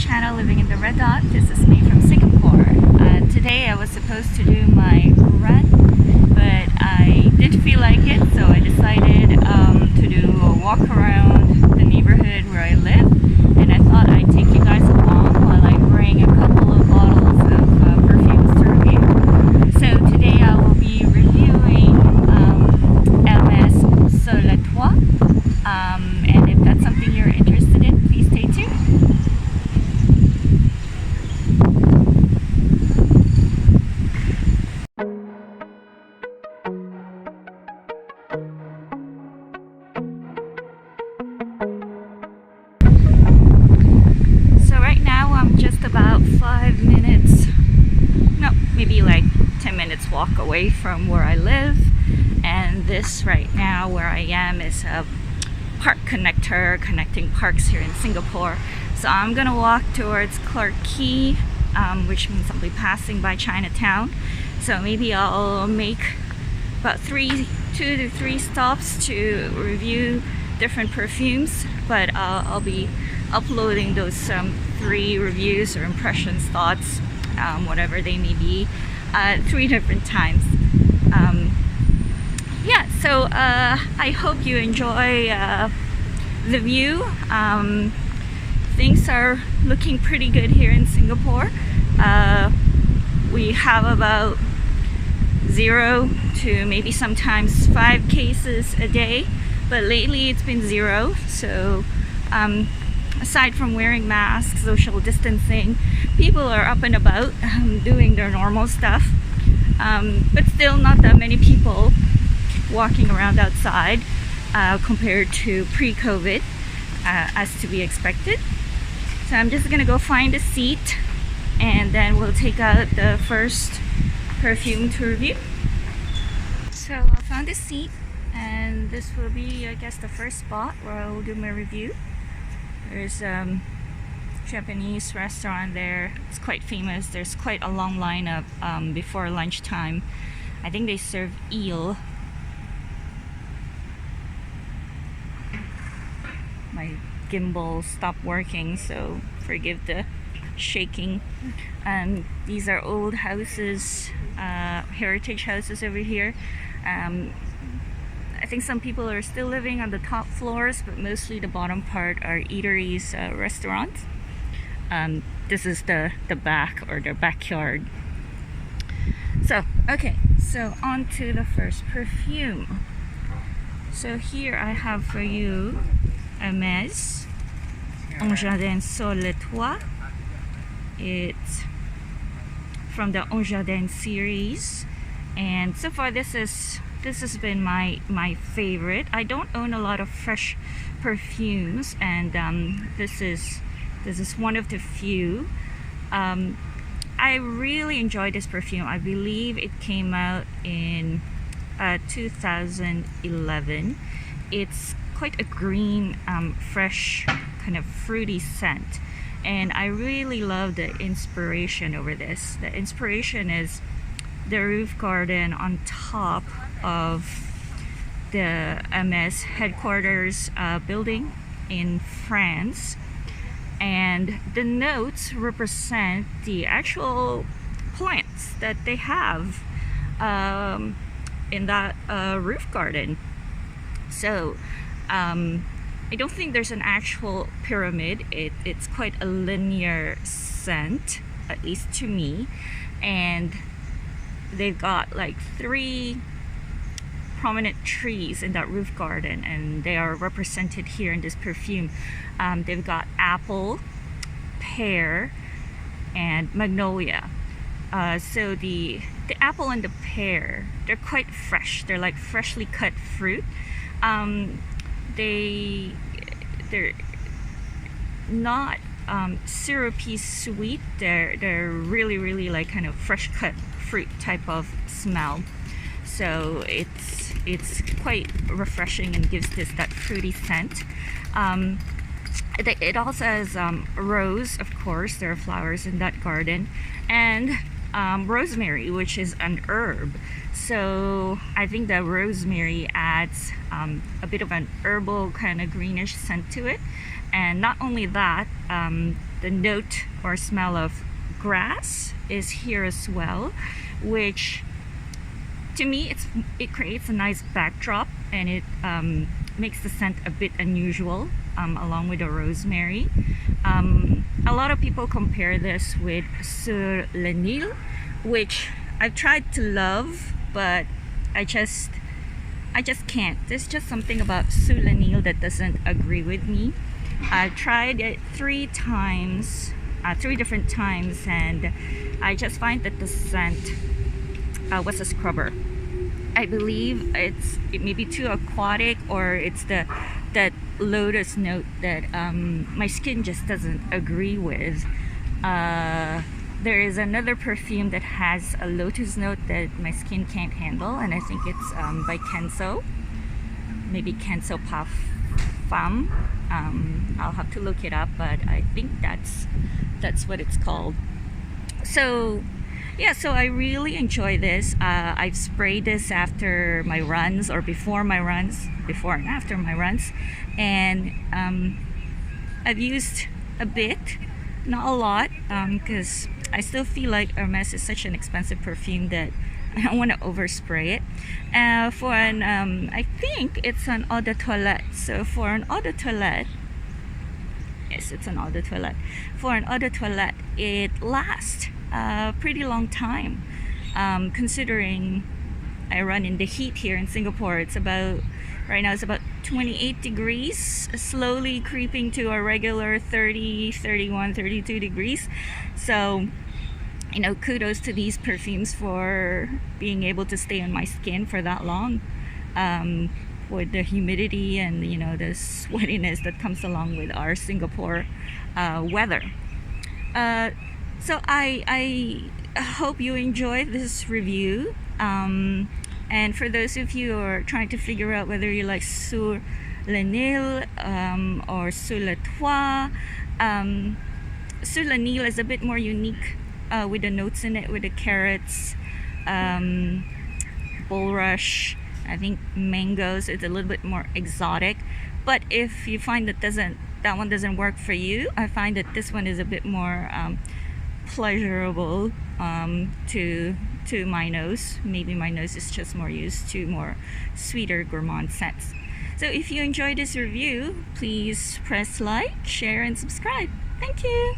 channel Living in the Red Dot. This is me from Singapore. Today I was supposed to do my run, but I didn't feel like it, so I decided to do a walk around the neighborhood where I live, and I thought I'd take you guys along while I bring a couple of bottles of perfumes to review. So today I will be reviewing Hermes Sur Le Toit, and if that's something you're interested in, please stay tuned. About 5 minutes, no, maybe like 10 minutes walk away from where I live, and this right now where I am is a park connector connecting parks here in Singapore. So I'm gonna walk towards Clarke Quay, which means I'll be passing by Chinatown, so maybe I'll make about 2 to 3 stops to review different perfumes, but I'll be uploading those 3 reviews or impressions, thoughts, whatever they may be, 3 different times. Yeah, so I hope you enjoy the view. Things are looking pretty good here in Singapore. We have about 0 to maybe sometimes 5 cases a day, but lately it's been 0. So aside from wearing masks, social distancing, people are up and about doing their normal stuff, but still not that many people walking around outside compared to pre-COVID, as to be expected. So I'm just gonna go find a seat and then we'll take out the first perfume to review. So I found a seat, and this will be, I guess, the first spot where I will do my review. There's a Japanese restaurant there. It's quite famous. There's quite a long lineup before lunchtime. I think they serve eel. My gimbal stopped working, so forgive the shaking. These are old houses, heritage houses over here. I think some people are still living on the top floors, but mostly the bottom part are eateries, restaurants. This is the back, or the backyard. So, okay, so on to the first perfume. So here I have for you Hermes Jardin Sur Le Toit. It's from the Jardin series, and so far this has been my favorite. I don't own a lot of fresh perfumes, and this is one of the few. I really enjoyed this perfume. I believe it came out in 2011. It's quite a green, fresh, kind of fruity scent, and I really love the inspiration over this. The inspiration is the roof garden on top of the Hermes headquarters building in France, and the notes represent the actual plants that they have in that roof garden. So I don't think there's an actual pyramid. It's quite a linear scent, at least to me, and they've got like 3 prominent trees in that roof garden, and they are represented here in this perfume. They've got apple, pear, and magnolia. So the apple and the pear, they're quite fresh. They're like freshly cut fruit. They're not syrupy sweet. They're really like kind of fresh cut fruit type of smell. So it's quite refreshing and gives that fruity scent. It also has rose, of course. There are flowers in that garden, and rosemary, which is an herb. So I think that rosemary adds a bit of an herbal kind of greenish scent to it, And not only that, the note or smell of grass is here as well, which to me it creates a nice backdrop, and it makes the scent a bit unusual, along with the rosemary. A lot of people compare this with Sur Le Nil, which I've tried to love, but I just can't. There's just something about Sur Le Nil that doesn't agree with me. I tried it 3 times, 3 different times, and I just find that the scent was a scrubber. I believe it may be too aquatic, or it's that lotus note that my skin just doesn't agree with. There is another perfume that has a lotus note that my skin can't handle, and I think it's by Kenzo, maybe Kenzo Parfum. I'll have to look it up, but I think that's what it's called. So yeah, so I really enjoy this. I've sprayed this after my runs, or before and after my runs, and I've used a bit, not a lot, because I still feel like Hermes is such an expensive perfume that I don't want to overspray it. For an I think it's an eau de toilette. So for an eau de toilette, yes, it's an eau de toilette. For an eau de toilette, it lasts a pretty long time. Considering I run in the heat here in Singapore, right now it's about 28 degrees, slowly creeping to a regular 30, 31, 32 degrees. So, kudos to these perfumes for being able to stay on my skin for that long, with the humidity and the sweatiness that comes along with our Singapore weather. So I hope you enjoyed this review. And for those of you who are trying to figure out whether you like Sur Le Nil or Sur Le Toit, Sur Le Nil is a bit more unique with the notes in it, with the carrots, bulrush, I think mangoes. It's a little bit more exotic. But if you find that one doesn't work for you, I find that this one is a bit more pleasurable to my nose. Maybe my nose is just more used to more sweeter gourmand scents. So if you enjoyed this review, please press like, share, and subscribe. Thank you.